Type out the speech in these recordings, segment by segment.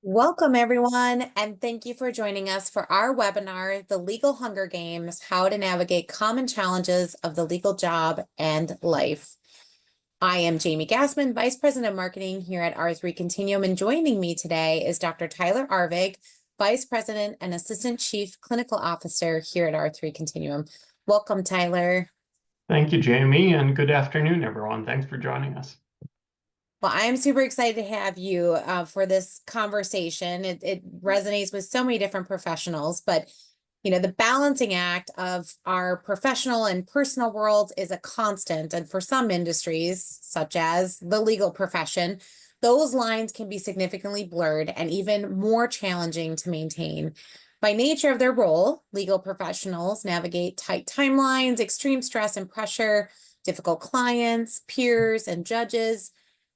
Welcome, everyone, and thank you for joining us for our webinar, The Legal Hunger Games: How to Navigate Common Challenges of the Legal Job and Life. I am Jamie Gassman, Vice President of Marketing here at R3 Continuum, and joining me today is Dr. Tyler Arvig, Vice President and Assistant Chief Clinical Officer here at R3 Continuum. Welcome, Tyler. Thank you, Jamie, and good afternoon, everyone. Thanks for joining us. Well, I am super excited to have you for this conversation. It resonates with so many different professionals, but the balancing act of our professional and personal worlds is a constant. And for some industries, such as the legal profession, those lines can be significantly blurred and even more challenging to maintain. By nature of their role, legal professionals navigate tight timelines, extreme stress and pressure, difficult clients, peers, and judges.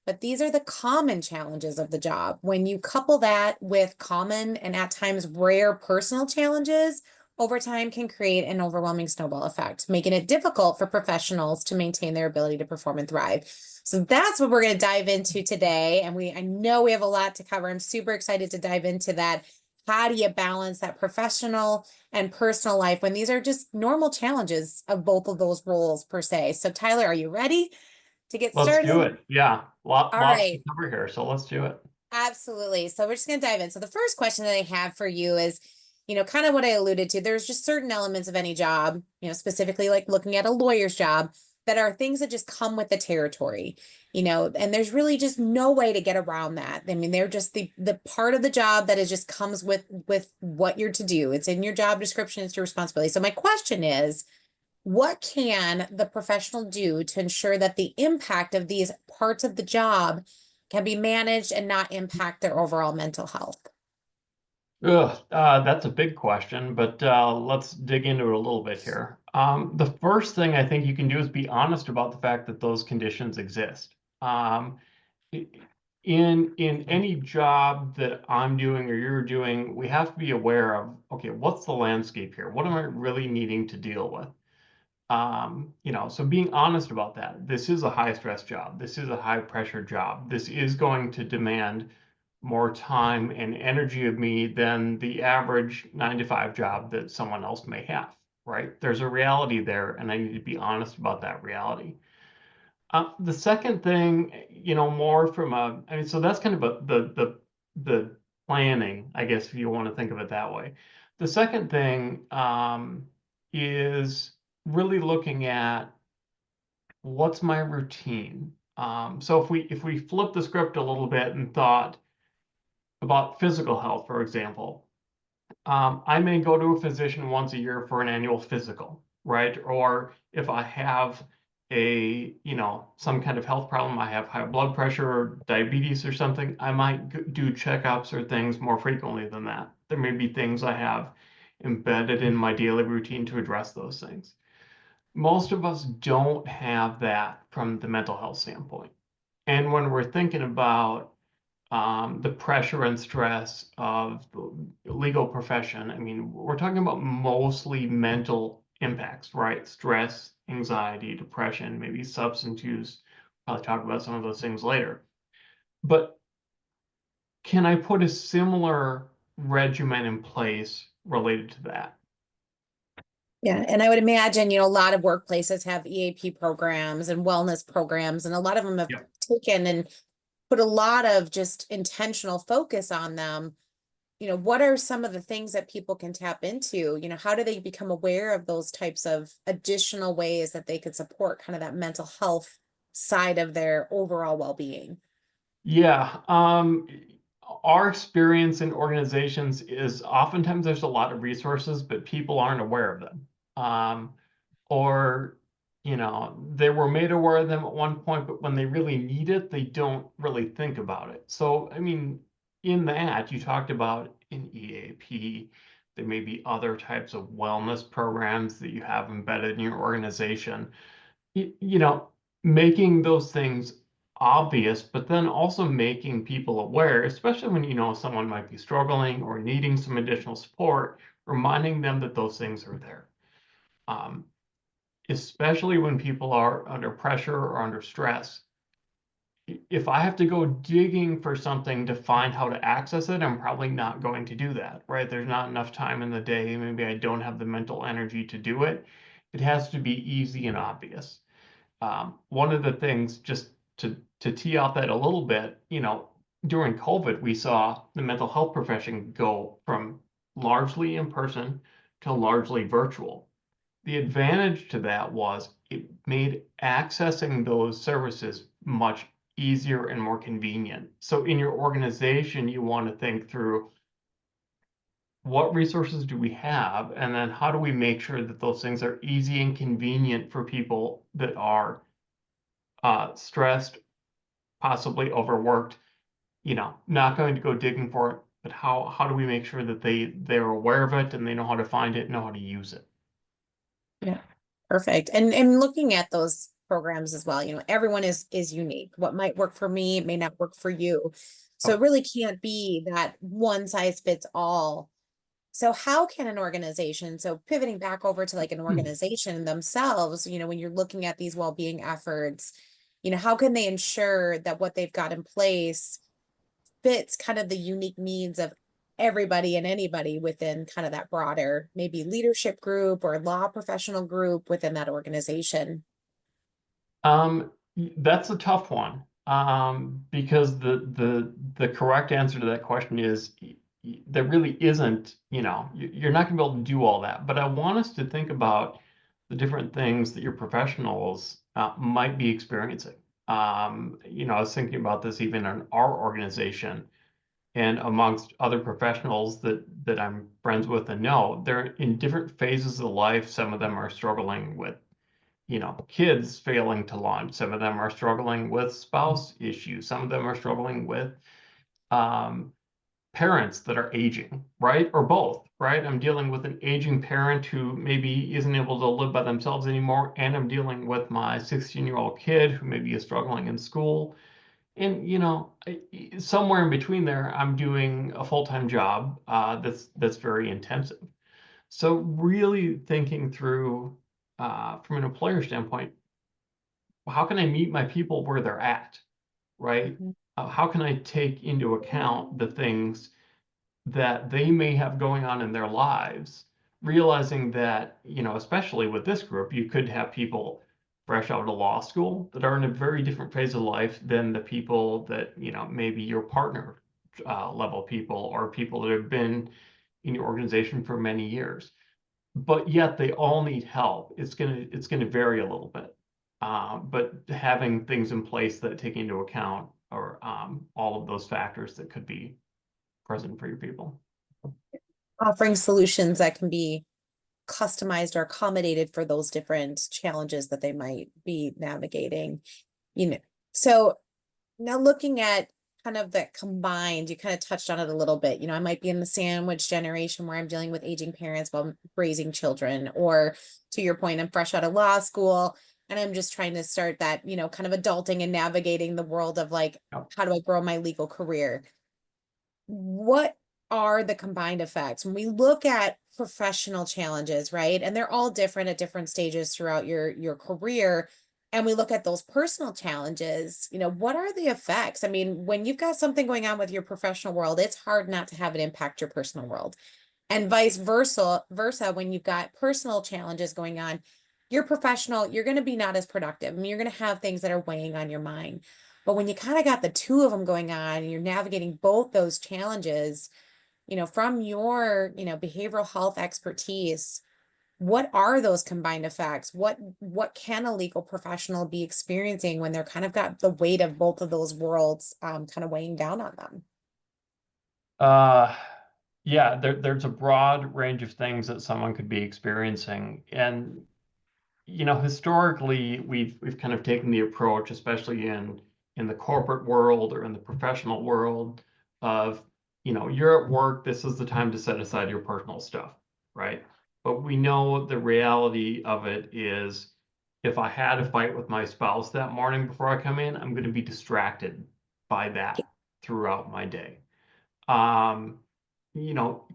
But these are the common challenges of the job. When you couple that with common and at times rare personal challenges, over time can create an overwhelming snowball effect, making it difficult for professionals to maintain their ability to perform and thrive. So that's what we're going to dive into today. And I know we have a lot to cover. I'm super excited to dive into that. How do you balance that professional and personal life when these are just normal challenges of both of those roles per se? So Tyler, are you ready to get Let's do started? it. Yeah, All lots to right. cover here, so let's do it. Absolutely. So we're just going to dive in. So the first question that I have for you is, kind of what I alluded to. There's just certain elements of any job, specifically like looking at a lawyer's job, that are things that just come with the territory, and there's really just no way to get around that. I mean, they're just the part of the job that is just comes with what you're to do. It's in your job description, it's your responsibility. So my question is, what can the professional do to ensure that the impact of these parts of the job can be managed and not impact their overall mental health? That's a big question, but let's dig into it a little bit here. The first thing I think you can do is be honest about the fact that those conditions exist. In any job that I'm doing or you're doing, we have to be aware of, okay, what's the landscape here? What am I really needing to deal with? So being honest about that. This is a high stress job. This is a high pressure job. This is going to demand more time and energy of me than the average 9 to 5 job that someone else may have, right? There's a reality there, and I need to be honest about that reality. The second thing, more from so that's kind of the planning, I guess, if you want to think of it that way. The second thing is really looking at what's my routine. So if we flip the script a little bit and thought about physical health, for example, I may go to a physician once a year for an annual physical, right? Or if I have some kind of health problem, I have high blood pressure or diabetes or something, I might do checkups or things more frequently than that. There may be things I have embedded in my daily routine to address those things. Most of us don't have that from the mental health standpoint. And when we're thinking about the pressure and stress of the legal profession, I mean, we're talking about mostly mental impacts, right? Stress, anxiety, depression, maybe substance use. Probably talk about some of those things later. But can I put a similar regimen in place related to that? Yeah, and I would imagine, a lot of workplaces have EAP programs and wellness programs, and a lot of them have Yep. taken and put a lot of just intentional focus on them. What are some of the things that people can tap into? How do they become aware of those types of additional ways that they could support kind of that mental health side of their overall well-being? Yeah. Our experience in organizations is oftentimes there's a lot of resources, but people aren't aware of them. Or, they were made aware of them at one point, but when they really need it, they don't really think about it. So, I mean, in that, you talked about an EAP. There may be other types of wellness programs that you have embedded in your organization. You know, making those things obvious, but then also making people aware, especially when someone might be struggling or needing some additional support, reminding them that those things are there. Especially when people are under pressure or under stress, if I have to go digging for something to find how to access it, I'm probably not going to do that, right? There's not enough time in the day. Maybe I don't have the mental energy to do it. It has to be easy and obvious. One of the things, just to tee out that a little bit, during COVID, we saw the mental health profession go from largely in person to largely virtual. The advantage to that was it made accessing those services much easier and more convenient. So in your organization, you want to think through what resources do we have, and then how do we make sure that those things are easy and convenient for people that are stressed, possibly overworked, not going to go digging for it, but how do we make sure that they're aware of it and they know how to find it, know how to use it? Yeah, perfect. And looking at those programs as well, everyone is unique. What might work for me may not work for you. So Oh, it really can't be that one size fits all. So how can an organization, so pivoting back over to like an organization themselves, when you're looking at these well-being efforts, how can they ensure that what they've got in place fits kind of the unique needs of everybody and anybody within kind of that broader, maybe leadership group or law professional group within that organization? That's a tough one. Because the correct answer to that question is there really isn't, you're not gonna be able to do all that. But I want us to think about the different things that your professionals might be experiencing. I was thinking about this even in our organization and amongst other professionals that I'm friends with and know, they're in different phases of life. Some of them are struggling with kids failing to launch. Some of them are struggling with spouse issues. Some of them are struggling with um, parents that are aging, right? Or both, right? I'm dealing with an aging parent who maybe isn't able to live by themselves anymore, and I'm dealing with my 16-year-old kid who maybe is struggling in school. And somewhere in between there, I'm doing a full-time job that's very intensive. So really thinking through from an employer standpoint, how can I meet my people where they're at, right? How can I take into account the things that they may have going on in their lives, realizing that, especially with this group, you could have people fresh out of law school that are in a very different phase of life than the people that, maybe your partner level people or people that have been in your organization for many years, but yet they all need help. It's gonna vary a little bit. But having things in place that take into account or all of those factors that could be present for your people. Offering solutions that can be customized or accommodated for those different challenges that they might be navigating, you know. So now looking at kind of the combined, you kind of touched on it a little bit. I might be in the sandwich generation where I'm dealing with aging parents while raising children, or to your point, I'm fresh out of law school and I'm just trying to start that, kind of adulting and navigating the world of like, Yep. how do I grow my legal career? What are the combined effects when we look at professional challenges, right? And they're all different at different stages throughout your career. And we look at those personal challenges, what are the effects? I mean, when you've got something going on with your professional world, it's hard not to have it impact your personal world. And vice versa, when you've got personal challenges going on, you're professional, you're going to be not as productive. I mean, you're going to have things that are weighing on your mind. But when you kind of got the two of them going on and you're navigating both those challenges, from your, behavioral health expertise, what are those combined effects? What can a legal professional be experiencing when they're kind of got the weight of both of those worlds kind of weighing down on them? Uh, yeah, there's a broad range of things that someone could be experiencing. And, historically, we've kind of taken the approach, especially in the corporate world or in the professional world, of, you're at work, this is the time to set aside your personal stuff, right? But we know the reality of it is if I had a fight with my spouse that morning before I come in, I'm going to be distracted by that throughout my day. Um,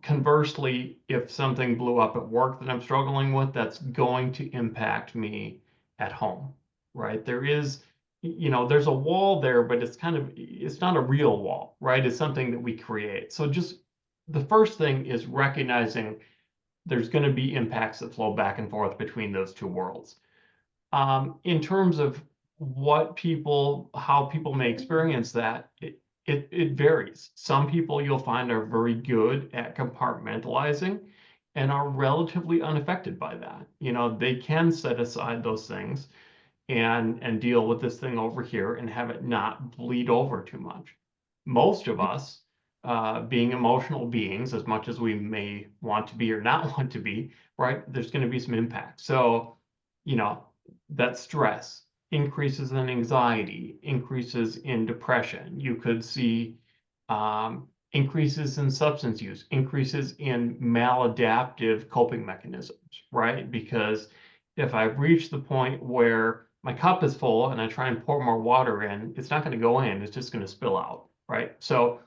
Conversely, if something blew up at work that I'm struggling with, that's going to impact me at home, right? There is there's a wall there, but it's not a real wall, right? It's something that we create. So just the first thing is recognizing there's going to be impacts that flow back and forth between those two worlds. In terms of how people may experience that, it varies. Some people you'll find are very good at compartmentalizing and are relatively unaffected by that. They can set aside those things and deal with this thing over here and have it not bleed over too much. Most of us, being emotional beings, as much as we may want to be or not want to be, right, there's going to be some impact. So, you know, that stress increases in anxiety, increases in depression. You could see increases in substance use, increases in maladaptive coping mechanisms, right? Because if I've reached the point where my cup is full and I try and pour more water in, it's not going to go in, it's just going to spill out, right? So,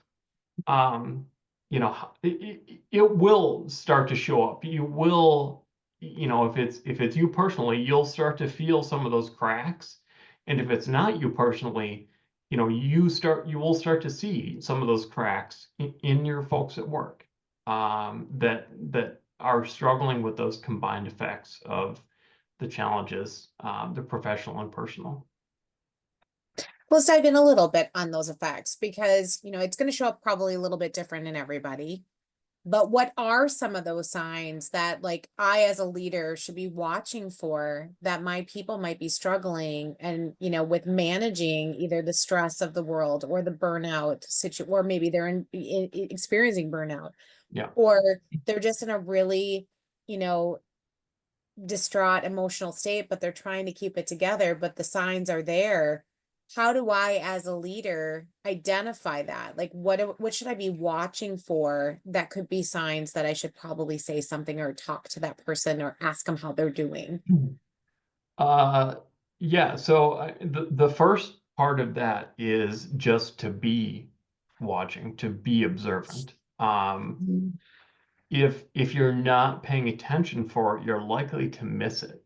um, it will start to show up. You will, if it's you personally, you'll start to feel some of those cracks. And if it's not you personally, you will start to see some of those cracks in your folks at work, that are struggling with those combined effects of the challenges, the professional and personal. Let's dive in a little bit on those effects because, it's going to show up probably a little bit different in everybody. But what are some of those signs that, like, I as a leader should be watching for that my people might be struggling and, with managing either the stress of the world or the burnout situation, or maybe they're experiencing burnout, Yeah. or they're just in a really, you know, distraught emotional state, but they're trying to keep it together, but the signs are there. How do I, as a leader, identify that? Like, what should I be watching for that could be signs that I should probably say something or talk to that person or ask them how they're doing? Uh, yeah, so the first part of that is just to be watching, to be observant. Mhm. If you're not paying attention for it, you're likely to miss it.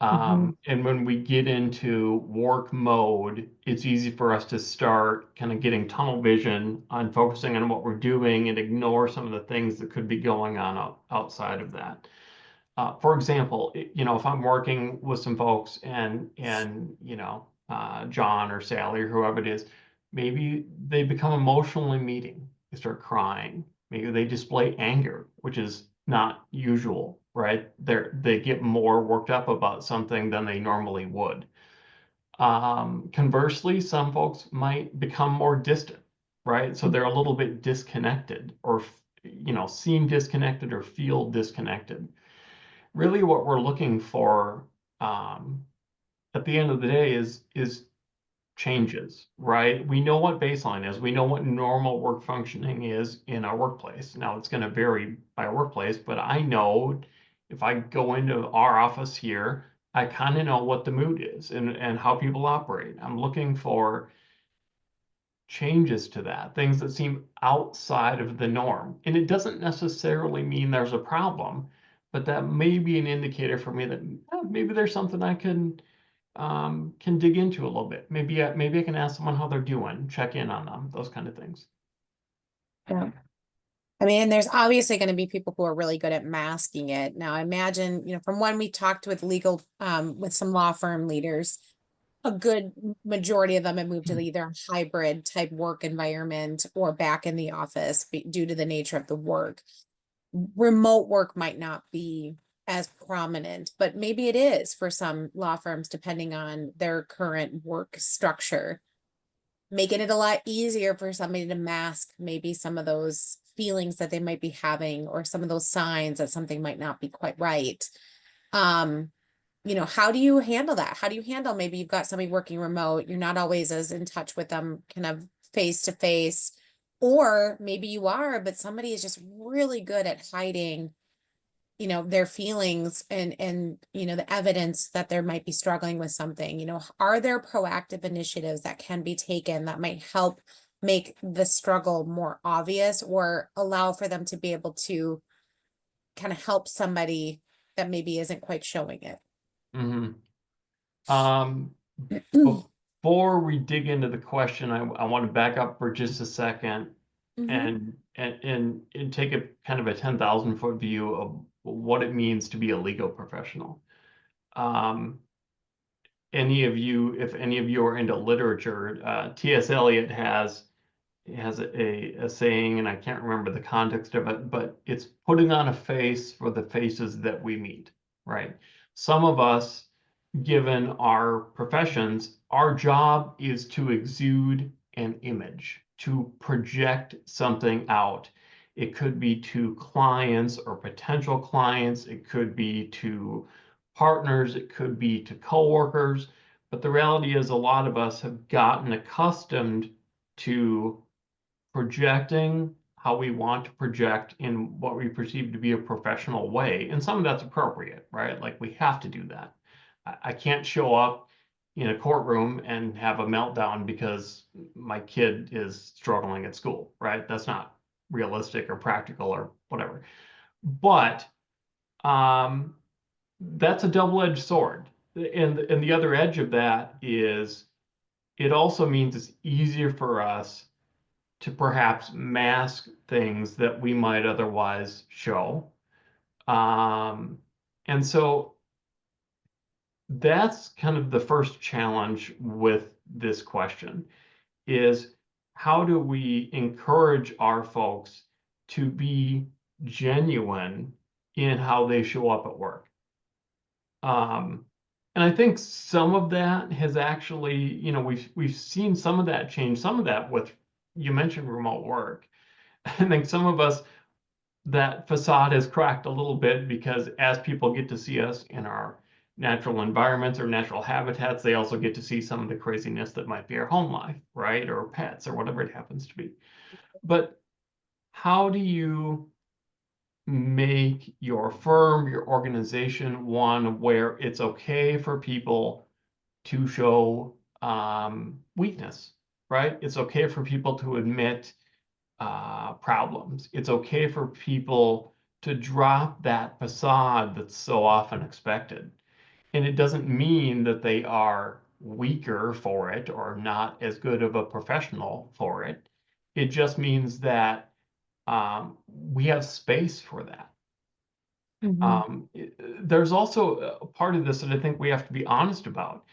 Mhm. And when we get into work mode, it's easy for us to start kind of getting tunnel vision on focusing on what we're doing and ignore some of the things that could be going on outside of that. For example, if I'm working with some folks and John or Sally or whoever it is, maybe they become emotional in meeting. They start crying. Maybe they display anger, which is not usual, right? They get more worked up about something than they normally would. Conversely, some folks might become more distant, right? So they're a little bit disconnected or seem disconnected or feel disconnected. Really what we're looking for, um, at the end of the day is changes, right? We know what baseline is. We know what normal work functioning is in our workplace. Now it's going to vary by workplace, but I know if I go into our office here, I kind of know what the mood is and how people operate. I'm looking for changes to that, things that seem outside of the norm. And it doesn't necessarily mean there's a problem, but that may be an indicator for me that maybe there's something I can dig into a little bit. Maybe I can ask someone how they're doing, check in on them, those kind of things. Yeah. I mean, there's obviously going to be people who are really good at masking it. Now, I imagine, from when we talked with with some law firm leaders, a good majority of them have moved to either a hybrid type work environment or back in the office due to the nature of the work. Remote work might not be as prominent, but maybe it is for some law firms, depending on their current work structure, making it a lot easier for somebody to mask maybe some of those feelings that they might be having or some of those signs that something might not be quite right. Um, how do you handle that? How do you handle maybe you've got somebody working remote, you're not always as in touch with them kind of face to face, or maybe you are, but somebody is just really good at hiding, their feelings and the evidence that there might be struggling with something. Are there proactive initiatives that can be taken that might help make the struggle more obvious or allow for them to be able to kind of help somebody that maybe isn't quite showing it? Hmm. Um, before we dig into the question, I want to back up for just a second Mm-hmm. and take a kind of a 10,000-foot view of what it means to be a legal professional. Um, if any of you are into literature, T.S. Eliot has a saying, and I can't remember the context of it, but it's putting on a face for the faces that we meet, right? Some of us, given our professions, our job is to exude an image, to project something out. It could be to clients or potential clients, it could be to partners, it could be to coworkers. But the reality is, a lot of us have gotten accustomed to projecting how we want to project in what we perceive to be a professional way. And some of that's appropriate, right? Like we have to do that. I can't show up in a courtroom and have a meltdown because my kid is struggling at school, right? That's not realistic or practical or whatever. But um, that's a double-edged sword. And the other edge of that is it also means it's easier for us to perhaps mask things that we might otherwise show. Um, and so that's kind of the first challenge with this question is how do we encourage our folks to be genuine in how they show up at work? Um, and I think some of that has actually, we've seen some of that change, some of that with, you mentioned remote work. I think some of us, that facade has cracked a little bit because as people get to see us in our natural environments or natural habitats, they also get to see some of the craziness that might be our home life, right? Or pets or whatever it happens to be. But how do you make your firm, your organization, one where it's okay for people to show weakness, right? It's okay for people to admit problems. It's okay for people to drop that facade that's so often expected. And it doesn't mean that they are weaker for it or not as good of a professional for it. It just means that we have space for that. Mm-hmm. There's also a part of this that I think we have to be honest about,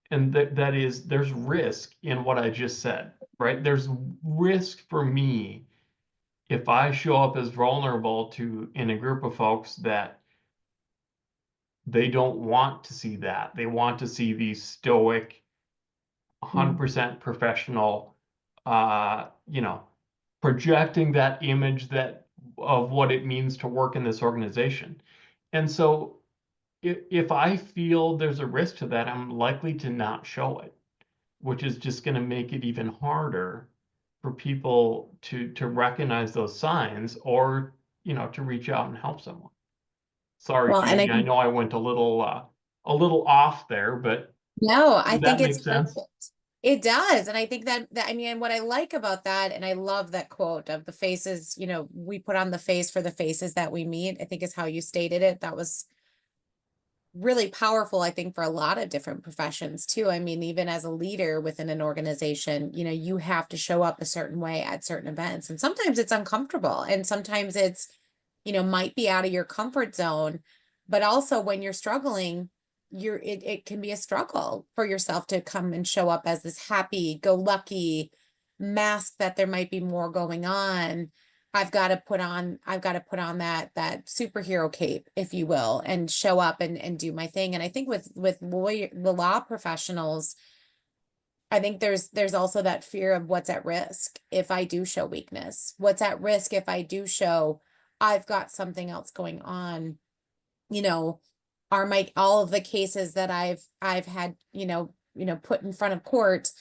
and that is there's risk in what I just said, right? There's risk for me if I show up as vulnerable to in a group of folks that they don't want to see that. They want to see these stoic, Mm-hmm. 100% professional, uh, you know, projecting that image that of what it means to work in this organization. And so if I feel there's a risk to that, I'm likely to not show it, which is just going to make it even harder for people to recognize those signs or to reach out and help someone. Sorry, Well, and I Jamie, I think, know I went a little off there, but no, I did think that it's make sense? perfect. It does. And I think I mean, what I like about that, and I love that quote of the faces, we put on the face for the faces that we meet, I think is how you stated it. That was really powerful, I think, for a lot of different professions too. I mean, even as a leader within an organization, you have to show up a certain way at certain events. And sometimes it's uncomfortable and sometimes it's, might be out of your comfort zone. But also when you're struggling, it can be a struggle for yourself to come and show up as this happy go lucky mask that there might be more going on. I've got to put on that superhero cape, if you will, and show up and do my thing. And I think with the law professionals, I think there's also that fear of what's at risk if I do show weakness. What's at risk if I do show I've got something else going on, you know, are my all of the cases that I've had, put in front of court,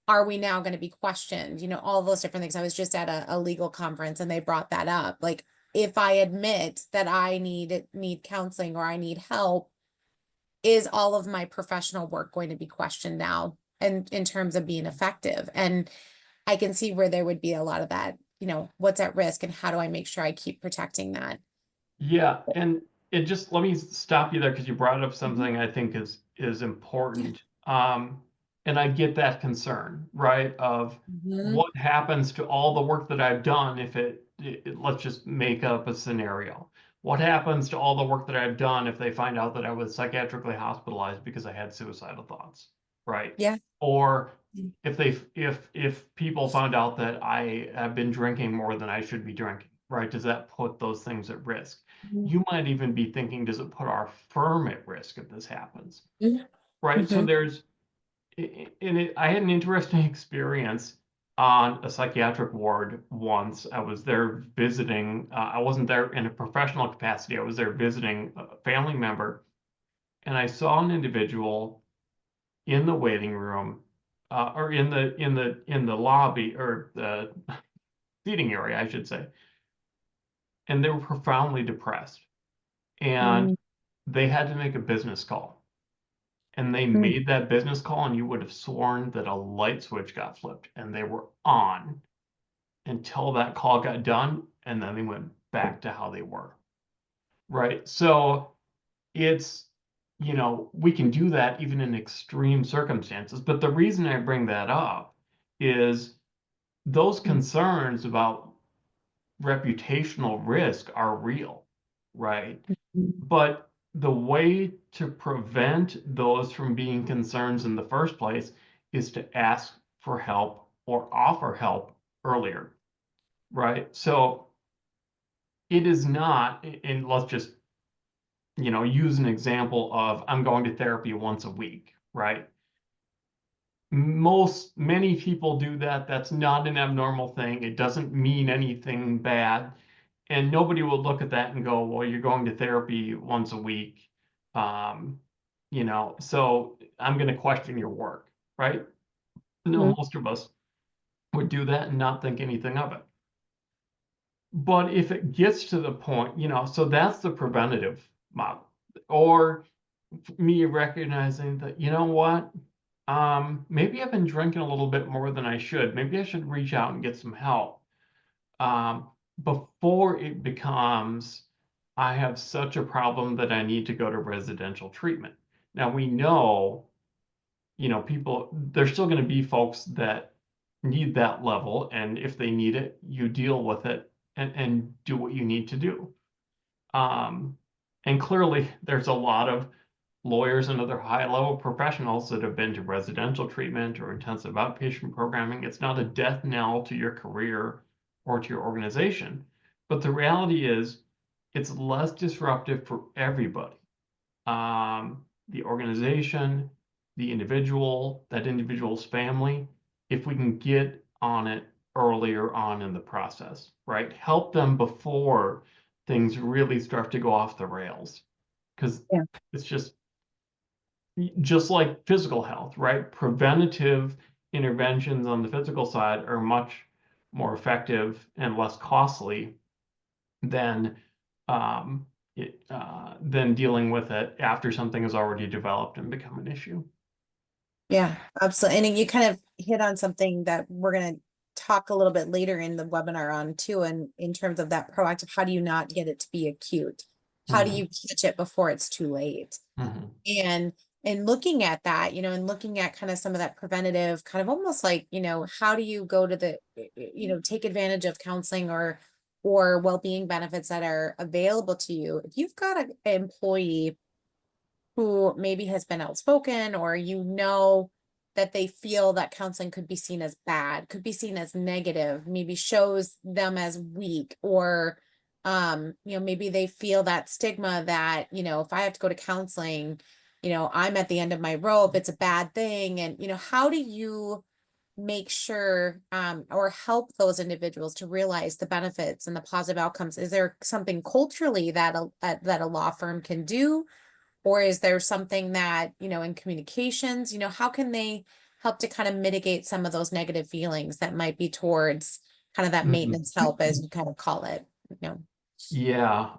are we now going to be questioned? All those different things. I was just at a legal conference and they brought that up. Like, if I admit that I need counseling or I need help, is all of my professional work going to be questioned now and in terms of being effective? And I can see where there would be a lot of that, what's at risk and how do I make sure I keep protecting that? Yeah, and it just let me stop you there because you brought up Mhm. something I think is important. And I get that concern, right? Of Mhm. what happens to all the work that I've done if let's just make up a scenario. What happens to all the work that I've done if they find out that I was psychiatrically hospitalized because I had suicidal thoughts, right? Yeah. Or if people found out that I have been drinking more than I should be drinking, right? Does that put those things at risk? Mhm. You might even be thinking, does it put our firm at risk if this happens? Mhm. Right? So Mhm. I had an interesting experience on a psychiatric ward once. I was there visiting. I wasn't there in a professional capacity. I was there visiting a family member, and I saw an individual in the waiting room, or in the lobby or the seating area, I should say, and they were profoundly depressed, and Mhm. they had to make a business call. And they Mhm. made that business call, and you would have sworn that a light switch got flipped and they were on until that call got done, and then they went back to how they were. Right. So it's, we can do that even in extreme circumstances. But the reason I bring that up is those concerns about reputational risk are real, right? Mhm. But the way to prevent those from being concerns in the first place is to ask for help or offer help earlier, right? So it is not, and let's just, use an example of I'm going to therapy once a week, right? Many people do that. That's not an abnormal thing. It doesn't mean anything bad. And nobody will look at that and go, well, you're going to therapy once a week. Um, so I'm going to question your work, right? No, Mhm. most of us would do that and not think anything of it. But if it gets to the point, so that's the preventative model. Or me recognizing that, you know what? Maybe I've been drinking a little bit more than I should. Maybe I should reach out and get some help. Before it becomes, I have such a problem that I need to go to residential treatment. Now we know, people, there's still going to be folks that need that level. And if they need it, you deal with it and do what you need to do. Um, and clearly, there's a lot of lawyers and other high-level professionals that have been to residential treatment or intensive outpatient programming. It's not a death knell to your career or to your organization, but the reality is it's less disruptive for everybody. The organization, the individual, that individual's family, if we can get on it earlier on in the process, right? Help them before things really start to go off the rails. Because Yeah. it's just like physical health, right? Preventative interventions on the physical side are much more effective and less costly than um, than dealing with it after something has already developed and become an issue. Yeah, absolutely. And you kind of hit on something that we're going to talk a little bit later in the webinar on too, and in terms of that proactive, how do you not get it to be acute? How do Mhm, you catch it before it's too late? mhm, And looking at that, and looking at kind of some of that preventative, kind of almost like, how do you go to the, take advantage of counseling or well-being benefits that are available to you. If you've got an employee who maybe has been outspoken, or that they feel that counseling could be seen as bad, could be seen as negative, maybe shows them as weak, or maybe they feel that stigma that, if I have to go to counseling, I'm at the end of my rope, it's a bad thing. And how do you make sure or help those individuals to realize the benefits and the positive outcomes? Is there something culturally that that a law firm can do? Or is there something that, in communications, how can they help to kind of mitigate some of those negative feelings that might be towards kind of that mhm. maintenance help, as you kind of call it, you know? Yeah.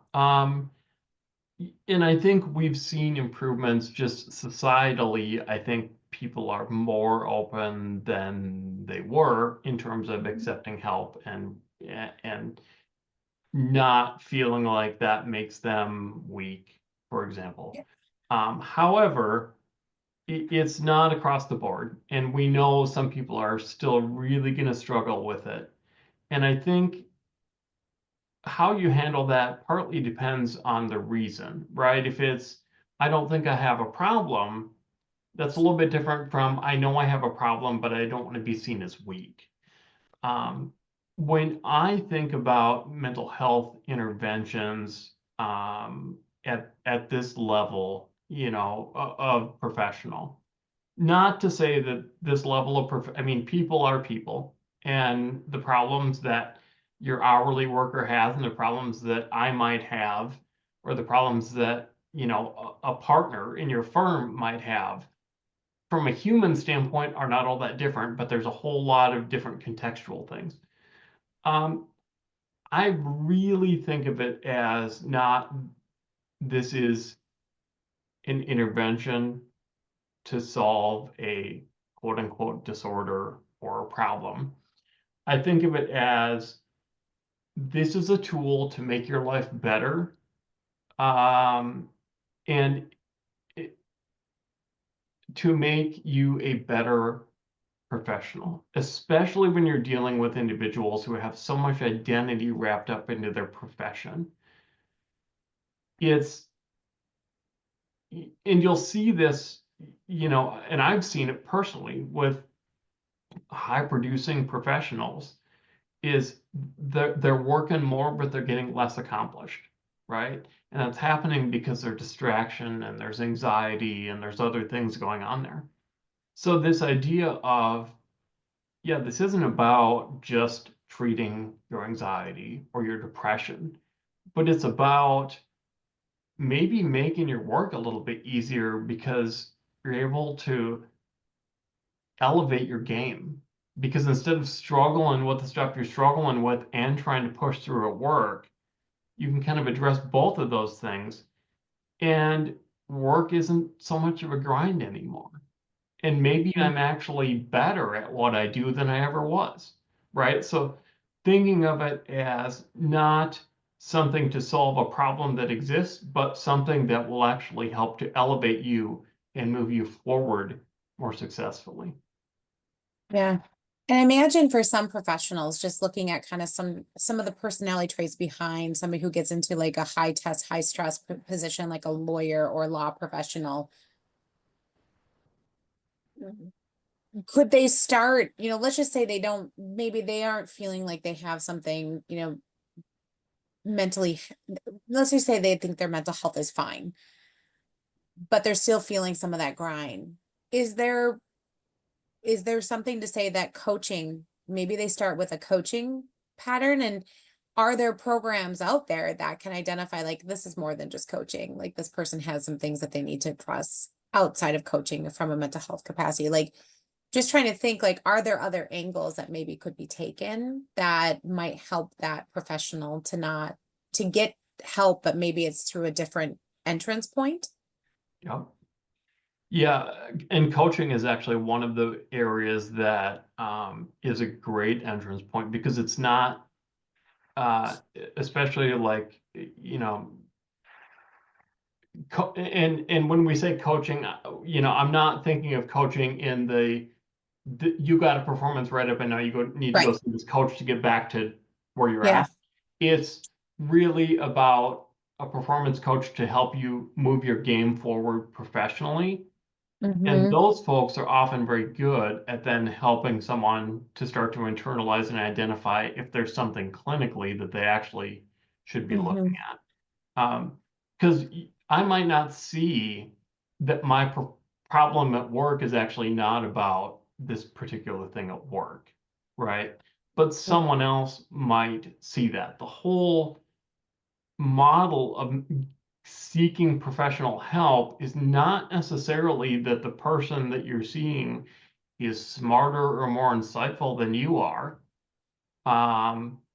And I think we've seen improvements just societally. I think people are more open than they were in terms of accepting help and not feeling like that makes them weak, for example. Yeah. However, it's not across the board. And we know some people are still really going to struggle with it. And I think how you handle that partly depends on the reason, right? If it's, I don't think I have a problem, that's a little bit different from, I know I have a problem, but I don't want to be seen as weak. Um, when I think about mental health interventions at this level, of professional, not to say that this level of I mean, people are people, and the problems that your hourly worker has, and the problems that I might have, or the problems that a partner in your firm might have, from a human standpoint, are not all that different. But there's a whole lot of different contextual things. Um, I really think of it as not this is an intervention to solve a quote unquote disorder or a problem. I think of it as this is a tool to make your life better, um, and to make you a better professional, especially when you're dealing with individuals who have so much identity wrapped up into their profession. It's, and you'll see this, and I've seen it personally with high producing professionals, is they're working more, but they're getting less accomplished, right? And that's happening because there's distraction and there's anxiety and there's other things going on there. So this idea of, yeah, this isn't about just treating your anxiety or your depression, but it's about maybe making your work a little bit easier because you're able to elevate your game. Because instead of struggling with the stuff you're struggling with and trying to push through at work, you can kind of address both of those things. And work isn't so much of a grind anymore. And maybe I'm actually better at what I do than I ever was, right? So thinking of it as not something to solve a problem that exists, but something that will actually help to elevate you and move you forward more successfully. Yeah. And I imagine for some professionals, just looking at kind of some of the personality traits behind somebody who gets into like a high test, high stress position, like a lawyer or law professional, could they start, let's just say maybe they aren't feeling like they have something, mentally, let's just say they think their mental health is fine, but they're still feeling some of that grind. Is there is there something to say that coaching, maybe they start with a coaching pattern, and are there programs out there that can identify like this is more than just coaching, like this person has some things that they need to address outside of coaching from a mental health capacity, like just trying to think like are there other angles that maybe could be taken that might help that professional to not to get help, but maybe it's through a different entrance point. Yep. Yeah, and coaching is actually one of the areas that is a great entrance point because it's not, uh, especially like, and when we say coaching, I'm not thinking of coaching in you got a performance right up and now need to go Right. see this coach to get back to where you're Yeah. at. It's really about a performance coach to help you move your game forward professionally. And Mm-hmm. those folks are often very good at then helping someone to start to internalize and identify if there's something clinically that they actually should be looking Mm-hmm. at. Because I might not see that my problem at work is actually not about this particular thing at work, right? But someone else might see that. The whole model of seeking professional help is not necessarily that the person that you're seeing is smarter or more insightful than you are.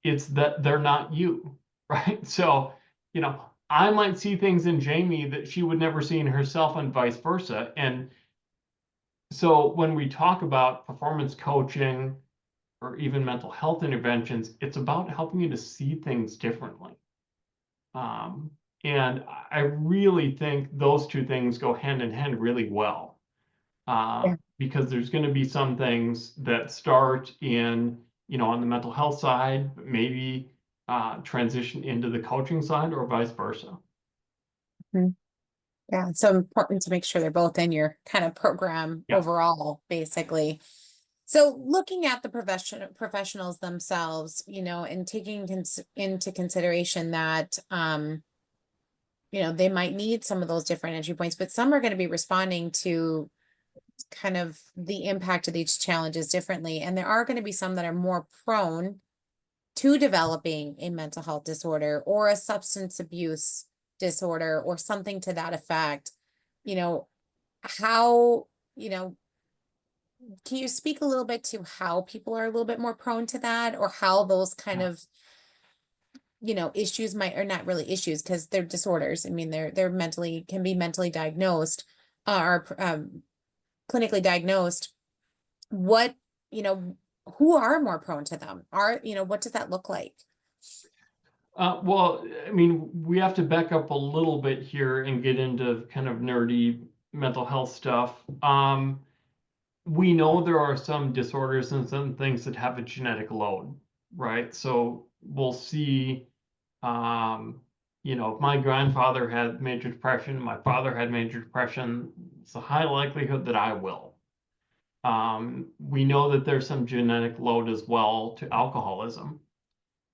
It's that they're not you, right? So, I might see things in Jamie that she would never see in herself and vice versa. And so when we talk about performance coaching or even mental health interventions, it's about helping you to see things differently. Um, and I really think those two things go hand in hand really well. Yeah. because there's going to be some things that start in, on the mental health side, but maybe transition into the coaching side or vice versa. Mhm. Yeah, it's so important to make sure they're both in your kind of program Yeah. overall, basically. So looking at the professionals themselves, and taking into consideration that, they might need some of those different entry points, but some are going to be responding to kind of the impact of these challenges differently. And there are going to be some that are more prone to developing a mental health disorder or a substance abuse disorder or something to that effect. You know, how, can you speak a little bit to how people are a little bit more prone to that, or how those kind Yeah. of, issues might, or not really issues, because they're disorders. I mean, they're mentally, can be mentally diagnosed, or clinically diagnosed. What, you know, who are more prone to them? What does that look like? Well, I mean, we have to back up a little bit here and get into kind of nerdy mental health stuff. We know there are some disorders and some things that have a genetic load, right? So we'll see, if my grandfather had major depression, my father had major depression, it's a high likelihood that I will. We know that there's some genetic load as well to alcoholism.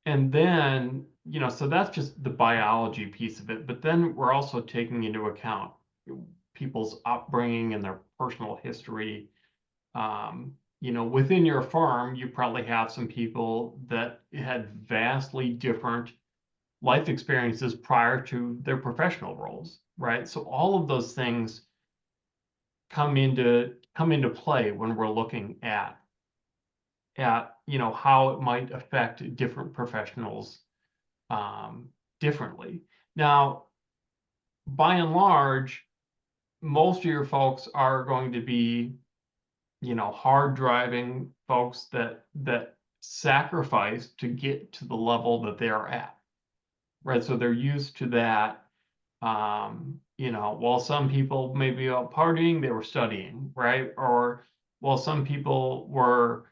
And then, so that's just the biology piece of it. But then we're also taking into account people's upbringing and their personal history. Within your farm, you probably have some people that had vastly different life experiences prior to their professional roles, right? So all of those things come into play when we're looking at how it might affect different professionals differently. Now, by and large, most of your folks are going to be, hard driving folks that sacrifice to get to the level that they are at, right? So they're used to that. While some people may be out partying, they were studying, right? Or while some people were,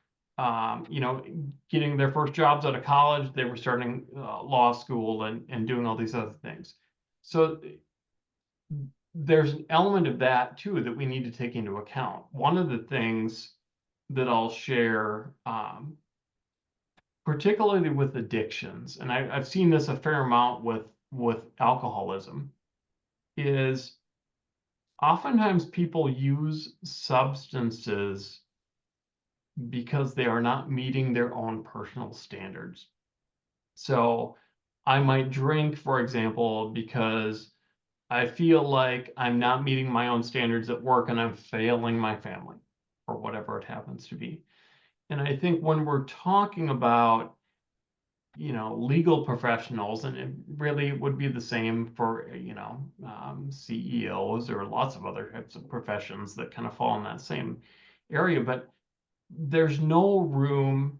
getting their first jobs out of college, they were starting law school and doing all these other things. So there's an element of that too that we need to take into account. One of the things that I'll share, particularly with addictions, and I've seen this a fair amount with alcoholism, is oftentimes people use substances because they are not meeting their own personal standards. So I might drink, for example, because I feel like I'm not meeting my own standards at work and I'm failing my family or whatever it happens to be. And I think when we're talking about, legal professionals, and it really would be the same for, CEOs or lots of other types of professions that kind of fall in that same area, but there's no room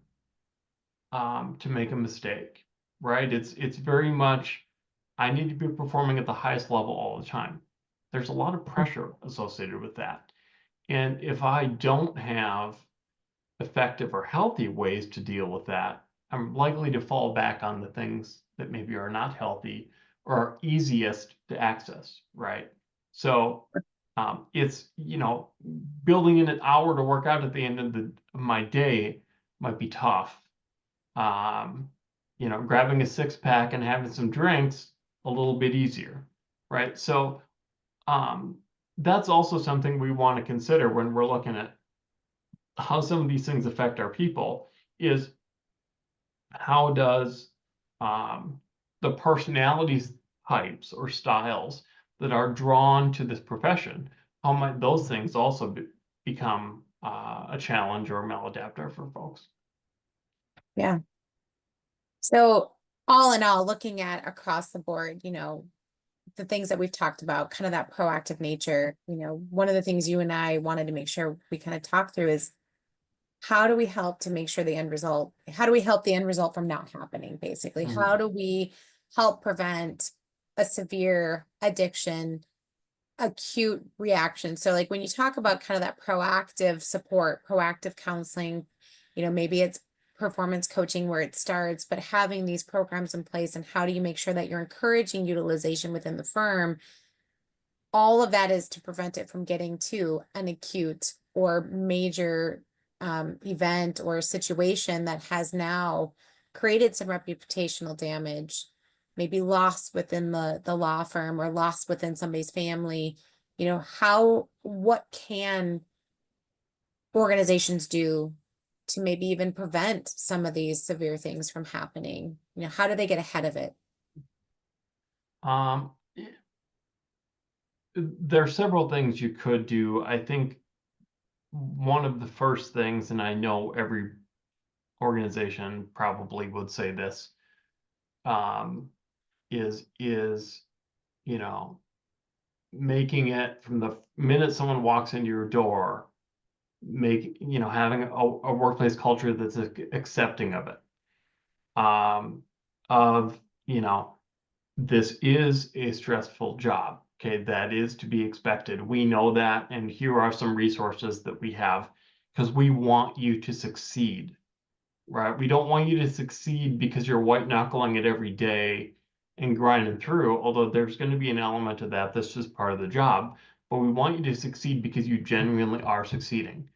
to make a mistake, right? It's very much, I need to be performing at the highest level all the time. There's a lot of pressure associated with that. And if I don't have effective or healthy ways to deal with that, I'm likely to fall back on the things that maybe are not healthy or are easiest to access, right? So it's, building in an hour to work out at the end of my day might be tough. Um, Grabbing a six pack and having some drinks a little bit easier, right? So that's also something we want to consider when we're looking at how some of these things affect our people, is how does the personalities types or styles that are drawn to this profession, how might those things also become a challenge or a maladapter for folks? Yeah. So all in all, looking at across the board, the things that we've talked about, kind of that proactive nature, one of the things you and I wanted to make sure we kind of talk through is how do we help to make sure the end result, how do we help the end result from not happening, basically? How Mhm. do we help prevent a severe addiction acute reaction. So like when you talk about kind of that proactive support, proactive counseling, maybe it's performance coaching where it starts, but having these programs in place, and how do you make sure that you're encouraging utilization within the firm? All of that is to prevent it from getting to an acute or major event or situation that has now created some reputational damage, maybe lost within the law firm or lost within somebody's family. What can organizations do to maybe even prevent some of these severe things from happening? How do they get ahead of it? Um, there are several things you could do. I think one of the first things, and I know every organization probably would say this, um, is you know making it from the minute someone walks into your door, having a workplace culture that's accepting of it. Of this is a stressful job. Okay, that is to be expected. We know that, and here are some resources that we have because we want you to succeed, right? We don't want you to succeed because you're white knuckling it every day and grinding through, although there's going to be an element of that that's just part of the job. But we want you to succeed because you genuinely are succeeding,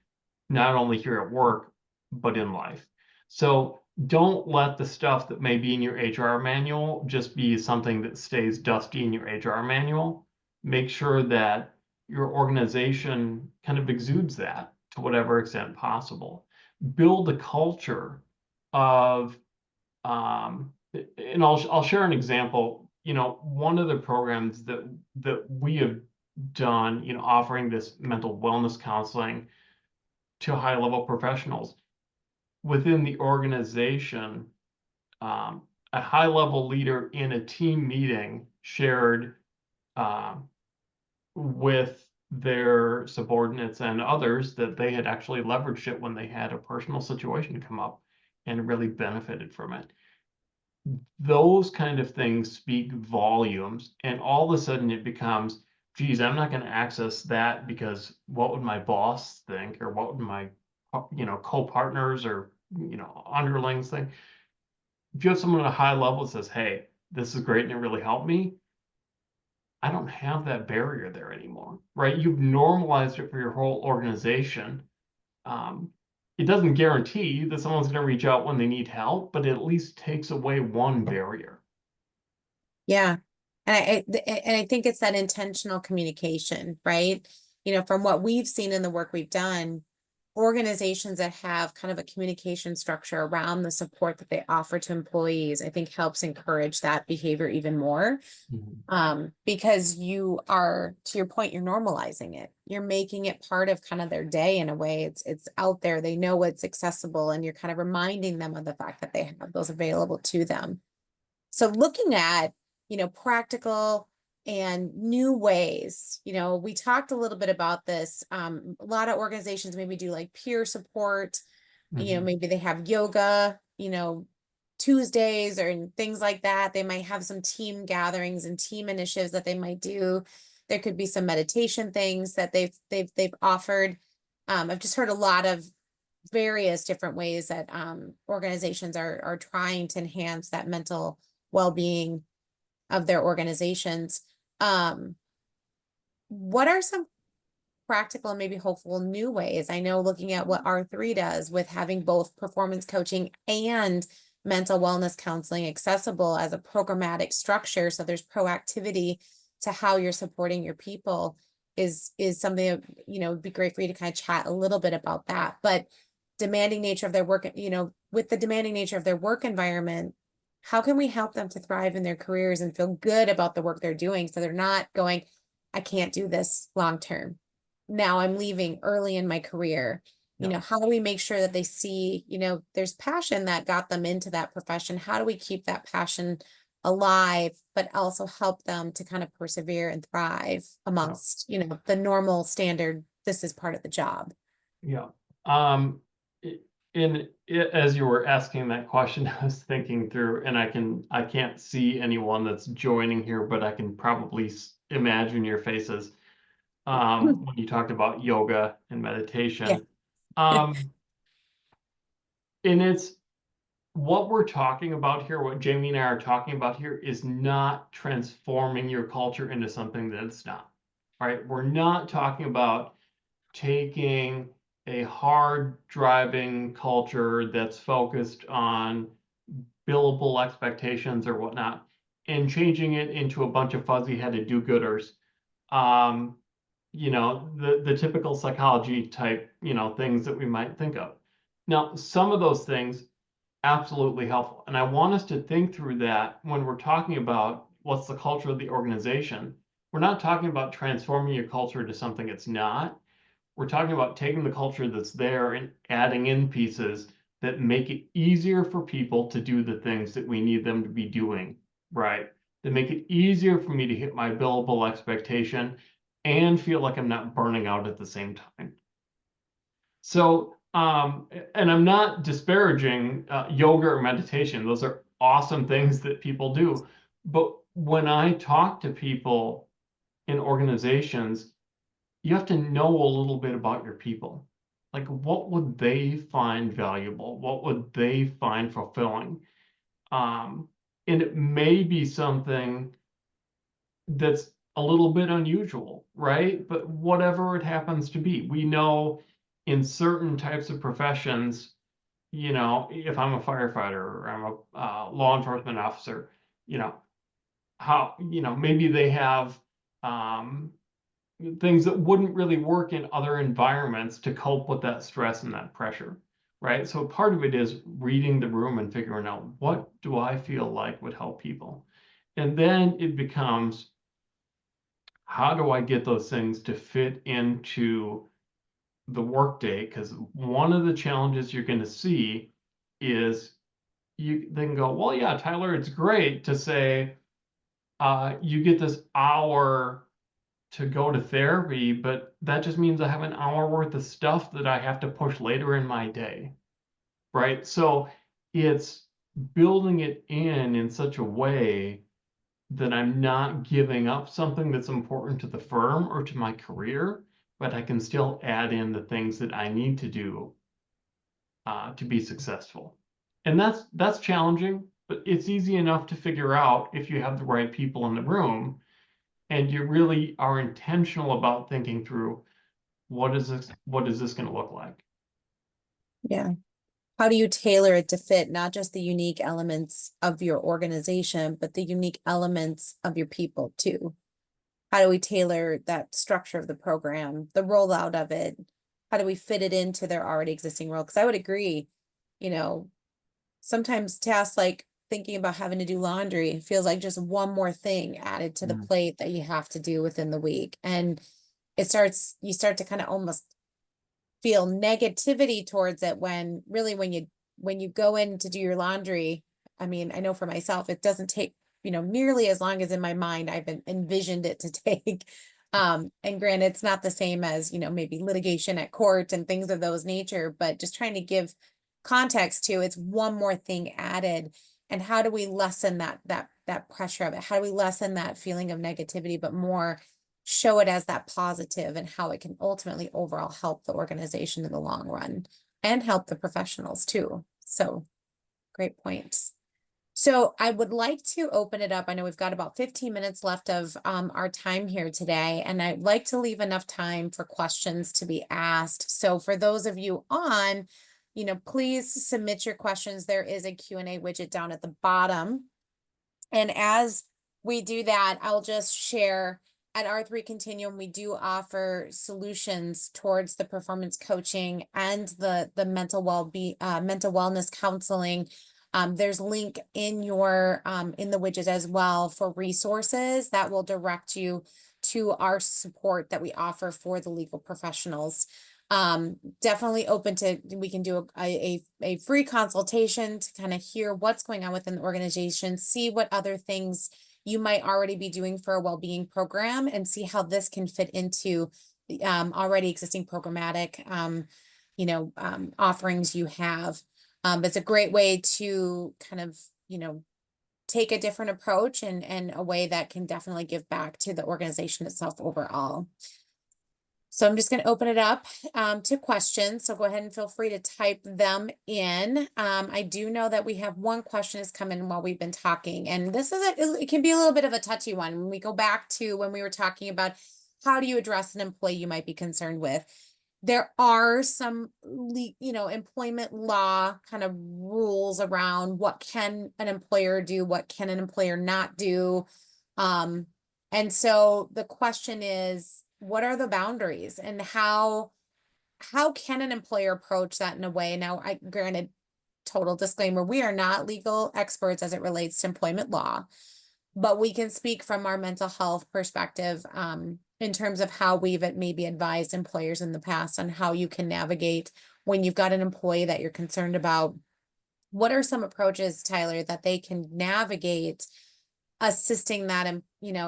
not only here at work, but in life. So don't let the stuff that may be in your HR manual just be something that stays dusty in your HR manual. Make sure that your organization kind of exudes that to whatever extent possible. Build a culture of, and I'll share an example. One of the programs that we have done, offering this mental wellness counseling to high level professionals within the organization. A high level leader in a team meeting shared uh, with their subordinates and others that they had actually leveraged it when they had a personal situation come up and really benefited from it. Those kind of things speak volumes, and all of a sudden it becomes, geez, I'm not going to access that because what would my boss think, or what would my co-partners or underlings think? If you have someone at a high level that says, hey, this is great and it really helped me, I don't have that barrier there anymore, right? You've normalized it for your whole organization. um, it doesn't guarantee that someone's going to reach out when they need help, but it at least takes away one barrier. Yeah. And I think it's that intentional communication, right? From what we've seen in the work we've done, organizations that have kind of a communication structure around the support that they offer to employees, I think helps encourage that behavior even more. Mhm. Because you are, to your point, you're normalizing it. You're making it part of kind of their day in a way. It's out there. They know it's accessible, and you're kind of reminding them of the fact that they have those available to them. So looking at, practical and new ways, we talked a little bit about this. A lot of organizations maybe do like peer support, Mhm. maybe they have yoga, Tuesdays or things like that. They might have some team gatherings and team initiatives that they might do. There could be some meditation things that they've offered. I've just heard a lot of various different ways that organizations are trying to enhance that mental well-being of their organizations. Um, what are some practical and maybe hopeful new ways? I know looking at what R3 does with having both performance coaching and mental wellness counseling accessible as a programmatic structure, so there's proactivity to how you're supporting your people, is something that, would be great for you to kind of chat a little bit about that. But demanding nature of their work, with the demanding nature of their work environment, how can we help them to thrive in their careers and feel good about the work they're doing, so they're not going, I can't do this long term. Now I'm leaving early in my career. Yeah. How do we make sure that they see, there's passion that got them into that profession? How do we keep that passion alive, but also help them to kind of persevere and thrive Yeah. amongst, the normal standard, this is part of the job? Yeah. Um, i- as you were asking that question, I was thinking through, and I can't see anyone that's joining here, but I can probably imagine your faces. when you talked about yoga and Yeah. meditation. Um, and it's what we're talking about here, what Jamie and I are talking about here is not transforming your culture into something that it's not, right? We're not talking about taking a hard driving culture that's focused on billable expectations or whatnot and changing it into a bunch of fuzzy-headed do-gooders. Um, the typical psychology type, things that we might think of. Now, some of those things absolutely helpful. And I want us to think through that when we're talking about what's the culture of the organization. We're not talking about transforming your culture to something it's not. We're talking about taking the culture that's there and adding in pieces that make it easier for people to do the things that we need them to be doing, right? That make it easier for me to hit my billable expectation and feel like I'm not burning out at the same time. So, and I'm not disparaging yoga or meditation. Those are awesome things that people do. But when I talk to people in organizations, you have to know a little bit about your people. Like, what would they find valuable? What would they find fulfilling? Um, and it may be something that's a little bit unusual, right? But whatever it happens to be, we know in certain types of professions, if I'm a firefighter or I'm a law enforcement officer, you know, maybe they have um, things that wouldn't really work in other environments to cope with that stress and that pressure, right? So part of it is reading the room and figuring out what do I feel like would help people. And then it becomes, how do I get those things to fit into the workday? Because one of the challenges you're going to see is they can go, well, yeah, Tyler, it's great to say you get this hour to go to therapy, but that just means I have an hour worth of stuff that I have to push later in my day, right? So it's building it in such a way that I'm not giving up something that's important to the firm or to my career, but I can still add in the things that I need to do to be successful. And that's challenging, but it's easy enough to figure out if you have the right people in the room and you really are intentional about thinking through what is this going to look like? Yeah. How do you tailor it to fit not just the unique elements of your organization, but the unique elements of your people too? How do we tailor that structure of the program, the rollout of it? How do we fit it into their already existing role? Because I would agree, you know, sometimes tasks like thinking about having to do laundry feels like just one more thing added to the Mm. plate that you have to do within the week. And you start to kind of almost feel negativity towards it when really when you go in to do your laundry, I mean, I know for myself, it doesn't take, nearly as long as in my mind I've been envisioned it to take. And granted, it's not the same as, maybe litigation at court and things of those nature, but just trying to give context to it's one more thing added. And how do we lessen that pressure of it? How do we lessen that feeling of negativity, but more show it as that positive and how it can ultimately overall help the organization in the long run and help the professionals too. So great points. So I would like to open it up. I know we've got about 15 minutes left of our time here today, and I'd like to leave enough time for questions to be asked. So for those of you on, please submit your questions. There is a Q&A widget down at the bottom. And as we do that, I'll just share at R3 Continuum, we do offer solutions towards the performance coaching and the mental mental wellness counseling. There's link in your in the widget as well for resources that will direct you to our support that we offer for the legal professionals. Definitely open to, we can do a free consultation to kind of hear what's going on within the organization, see what other things you might already be doing for a well-being program, and see how this can fit into the already existing programmatic offerings you have. It's a great way to kind of, take a different approach and a way that can definitely give back to the organization itself overall. So I'm just going to open it up to questions. So go ahead and feel free to type them in. I do know that we have one question has come in while we've been talking, and this is it can be a little bit of a touchy one. When we go back to when we were talking about how do you address an employee you might be concerned with, there are some employment law kind of rules around what can an employer do, what can an employer not do. And so the question is, what are the boundaries, and how can an employer approach that in a way? Now, I granted, total disclaimer, we are not legal experts as it relates to employment law, but we can speak from our mental health perspective, in terms of how we've maybe advised employers in the past on how you can navigate when you've got an employee that you're concerned about. What are some approaches, Tyler, that they can navigate assisting that,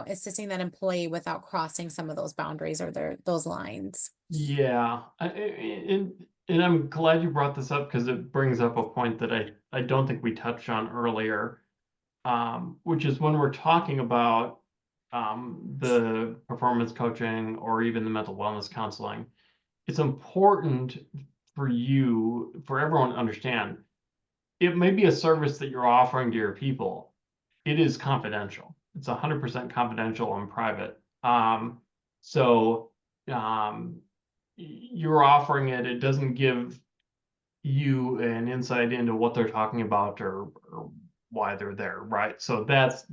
assisting that employee without crossing some of those boundaries or those lines? Yeah, and I'm glad you brought this up because it brings up a point that I don't think we touched on earlier, which is when we're talking about the performance coaching or even the mental wellness counseling, it's important for everyone to understand it may be a service that you're offering to your people. It is confidential. It's 100% confidential and private. So you're offering it. It doesn't give you an insight into what they're talking about or why they're there, right? So that's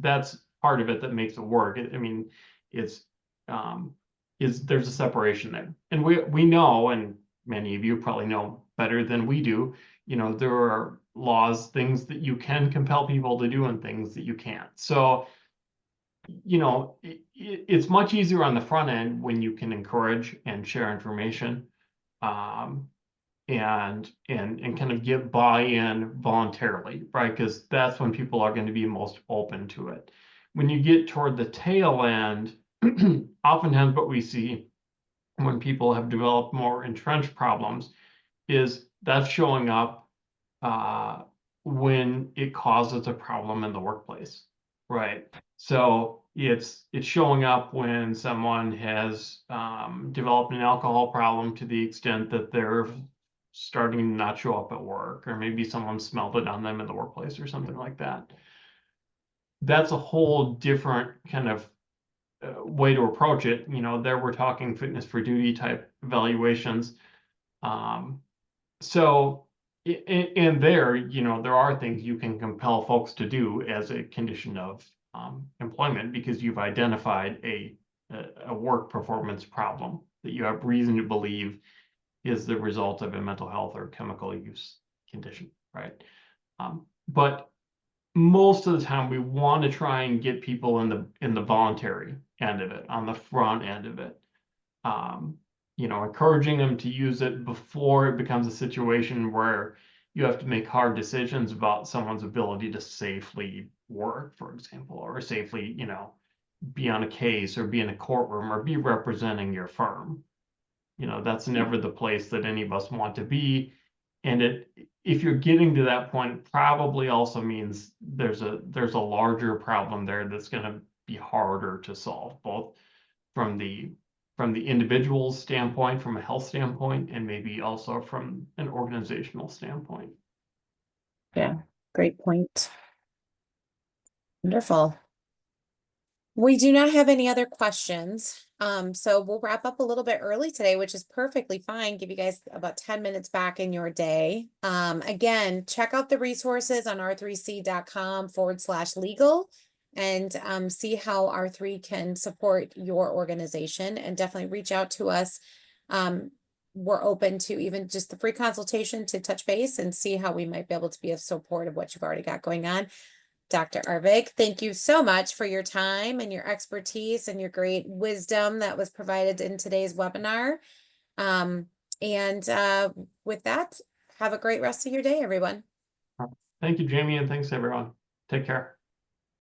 part of it that makes it work. I mean, it's there's a separation there, and we know, and many of you probably know better than we do. There are laws, things that you can compel people to do, and things that you can't. So it's much easier on the front end when you can encourage and share information. And kind of get buy-in voluntarily, right? Because that's when people are going to be most open to it. When you get toward the tail end, oftentimes what we see when people have developed more entrenched problems is that's showing up when it causes a problem in the workplace, right? So it's showing up when someone has developed an alcohol problem to the extent that they're starting to not show up at work, or maybe someone smelled it on them in the workplace or something like that. That's a whole different kind of way to approach it. There we're talking fitness for duty type evaluations. So, and there are things you can compel folks to do as a condition of employment because you've identified a work performance problem that you have reason to believe is the result of a mental health or chemical use condition, right? But most of the time we want to try and get people in the voluntary end of it, on the front end of it. Encouraging them to use it before it becomes a situation where you have to make hard decisions about someone's ability to safely work, for example, or safely, be on a case or be in a courtroom or be representing your firm. That's never the place that any of us want to be. And if you're getting to that point, it probably also means there's a larger problem there that's going to be harder to solve, both from the individual's standpoint, from a health standpoint, and maybe also from an organizational standpoint. Yeah, great point. Wonderful. We do not have any other questions. So we'll wrap up a little bit early today, which is perfectly fine. Give you guys about 10 minutes back in your day. Again, check out the resources on r3c.com/legal and see how R3 can support your organization, and definitely reach out to us. We're open to even just the free consultation to touch base and see how we might be able to be of support of what you've already got going on. Dr. Arvik, thank you so much for your time and your expertise and your great wisdom that was provided in today's webinar. With that, have a great rest of your day, everyone. Thank you, Jamie, and thanks, everyone. Take care.